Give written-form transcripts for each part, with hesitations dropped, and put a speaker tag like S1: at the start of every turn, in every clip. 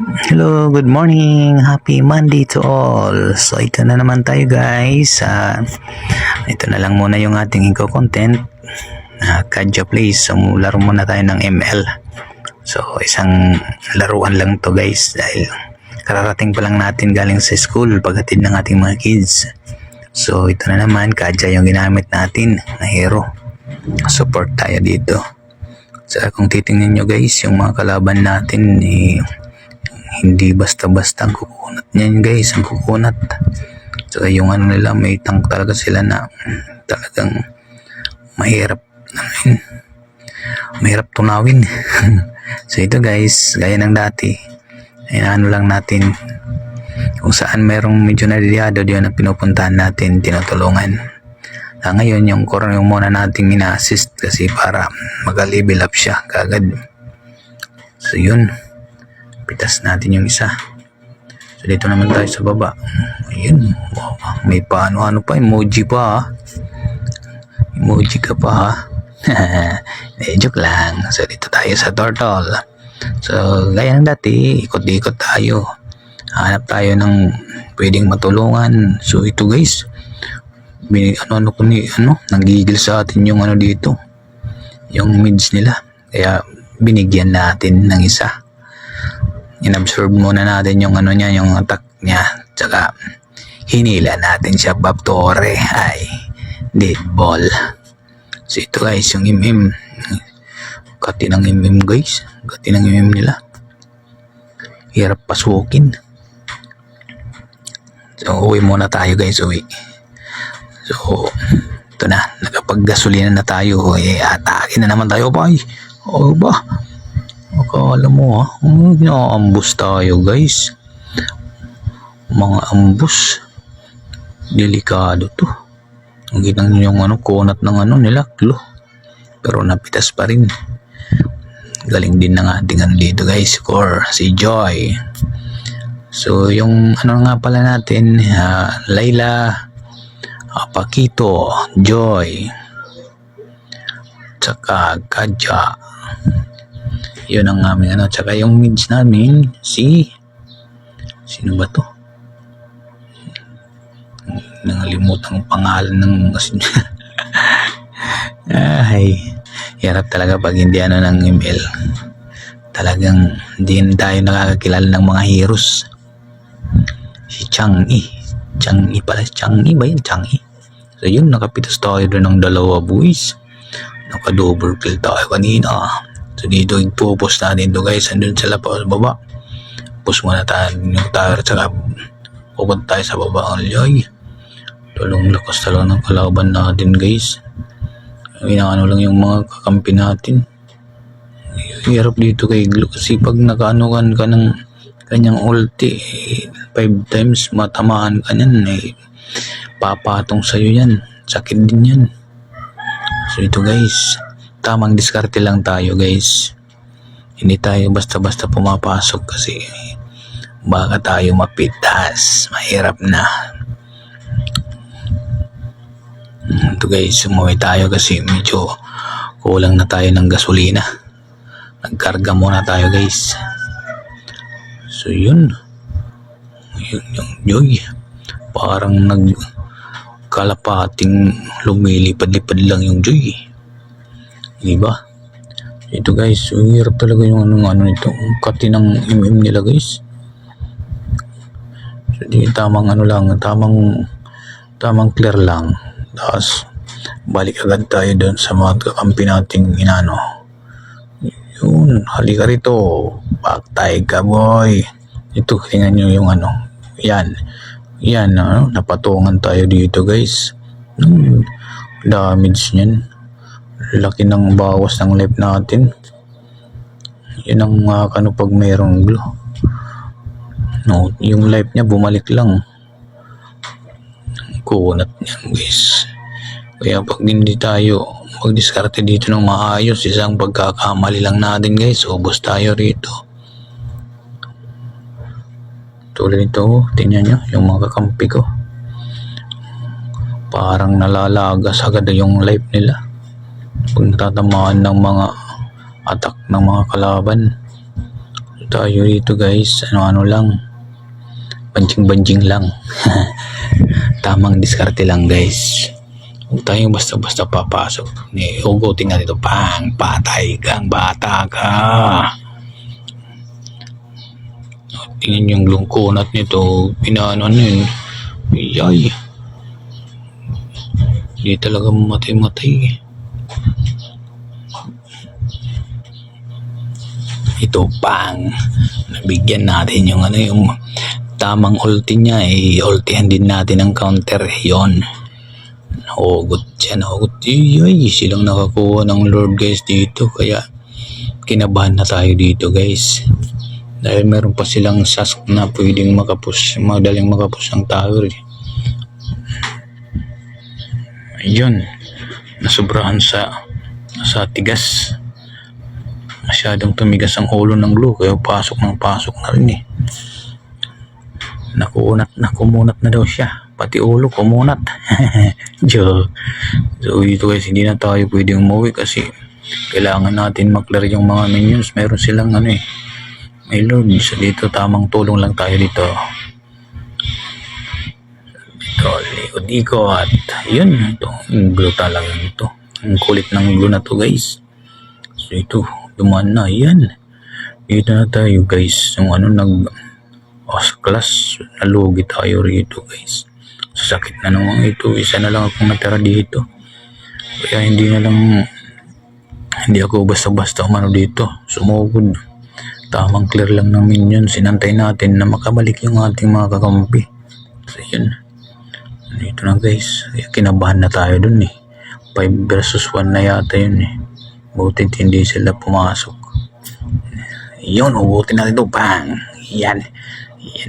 S1: Hello, good morning. Happy Monday to all. So ito na naman tayo guys. Ito na lang muna yung ating content. Kadya Place. So laro muna tayo ng ML. So isang laruan lang to guys dahil kararating pa lang natin galing sa school paghatid ng ating mga kids. So ito na naman, Kadya yung ginamit natin na hero. Support tayo dito. So kung titingnan nyo guys, yung mga kalaban natin hindi basta-basta ang kukunat niyan guys, ang kukunat. So yung nila, may tank talaga sila na talagang mahirap tunawin. So ito guys, gaya ng dati, lang natin kung saan merong medyo nadidiyado, yun ang pinupuntahan natin, tinutulungan. Ngayon yung muna nating ina-assist kasi para mag-level up siya kagad. So yun, pitas natin yung isa. So dito naman tayo sa baba. Ayun, may paano pa, emoji pa. Emoji ka pa. Joke lang. So dito tayo sa turtle. So gaya ng dati, ikot-ikot tayo. Hanap tayo ng pwedeng matulungan. So ito guys, nanggigil sa atin yung dito, yung mids nila, kaya binigyan natin ng isa. Inabsorb muna natin yung yung attack niya, tsaka hinila natin siya back to ore. Ay, dead ball. So ito guys, yung MM, kati ng MM guys, kati ng MM nila, hirap pasukin. So uwi muna tayo guys, uwi. So ito na, nakapag-gasolina na tayo, atake na naman tayo pa. O ba, akala mo ambush tayo guys, mga ambush, delikado to. Ang ginang yung kunat ng nila, klo, pero napitas pa rin. Galing din ng ating dito guys, score si Joy. So yung nga pala natin, Layla, Pakito, Joy, tsaka Kadya. Yun ang aming tsaka yung mids namin, sino ba to? Nangalimutan ang pangalan ng ay, hirap talaga pag hindi ng ML. Talagang hindi tayo nakakakilala ng mga heroes. Si Chang'e pala, Chang'e ba yun? Chang'e. So yun, nakapitas tayo doon ng dalawa boys. Naka-double kill tayo kanina. So dito, ipupos natin ito guys. Andun sila pa sa baba. Push muna tayo yung tower. Saka pupunta tayo sa baba. Ay, talong lakas talaga ng kalaban natin guys. Lang yung mga kakampi natin. Hirap dito kay Glo kasi pag nakaanokan ka ng kanyang ulti, 5 times matamaan ka niyan, papatong sa'yo yan, sakit din yan. So ito guys, tamang diskarte lang tayo guys, hindi tayo basta-basta pumapasok kasi baka tayo mapitas, mahirap na. Ito guys, umuwi tayo kasi medyo kulang na tayo ng gasolina. Nagkarga muna tayo guys. So yun yung Joy, parang nagkalapating lumilipad-lipad lang yung Joy, diba? Ito guys, hirap talaga yung nito, kati ng MM nila guys. So di tamang tamang clear lang, tapos balik agad tayo doon sa mga kakampi nating yun, halika rito, baktay ka boy. Ito, tingnan nyo yung yan, napatungan tayo dito guys. Damage nyan, laki ng bawas ng life natin. Yan ang pag mayroong glow, yung life nya bumalik lang, kunat niyan guys. Kaya pag hindi tayo mag-diskarte dito ng maayos, isang pagkakamali lang natin guys, ubos tayo rito. Tulad nito, tingnan nyo yung mga kakampi ko, parang nalalagas agad yung life nila pag natatamaan ng mga attack ng mga kalaban. tayo dito guys, ano lang, banjing-banjing lang. Tamang diskarte lang guys. Huwag tayong basta-basta papasok. Hugutin nga dito, pang, patay kang bata ka. Tingnan yung lungkunat nito, pinano yun. Ay, hindi talaga matay-matay. Ito pang, nabigyan natin yung ano, yung tamang ulti niya, ultihan din natin ang counter yon. Nahugot siya, nahugot. Ay, silang nakakuha ng Lord guys dito, kaya kinabahan na tayo dito guys. Dahil meron pa silang sask na pwedeng makapus, madaling makapus ang tower. Ayun, nasobrahan sa tigas. Masyadong tumigas ang ulo ng glue, kaya pasok na rin eh. Kumunat na daw siya, pati ulo kumunat. So dito guys, hindi na tayo pwedeng umuwi kasi kailangan natin maklar yung mga minions. Meron silang ano eh, may Lord. So dito tamang tulong lang tayo dito. Dito, likod-ikot. Yun, ito. Yung glue talaga ito. Ang kulit ng glue na to guys. So ito, dumaan na. Yan. Dito na tayo guys. Yung ano, class. Nalugi tayo rito guys. Sasakit na naman ito. Isa na lang akong natira dito. Kaya hindi ako basta-basta umano dito. Sumugod. Tamang clear lang ng minion. Sinantay natin na makabalik yung ating mga kakampi. So yun. Dito na guys. Kinabahan na tayo dun eh. 5 versus 1 na yata yun eh. Butit hindi sila pumasok. Yun. Ubutin natin ito. Bang! Yan.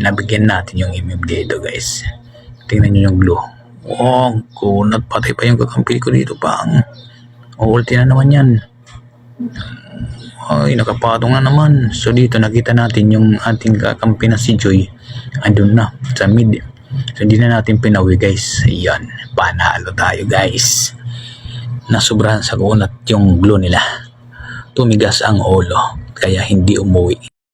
S1: Nabigyan natin yung imim dito guys. Tingnan nyo yung glue. Oh, kunat. Patay pa yung kakampi ko dito. Bang! Ulti na naman yan. Ay, nakapatong na naman. So dito nakita natin yung ating kakampi na si Joy. Andun na sa mid. So hindi na natin pinawi guys. Ayan, panalo tayo guys. Nasubrahan sa kunat yung glue nila. Tumigas ang ulo kaya hindi umuwi.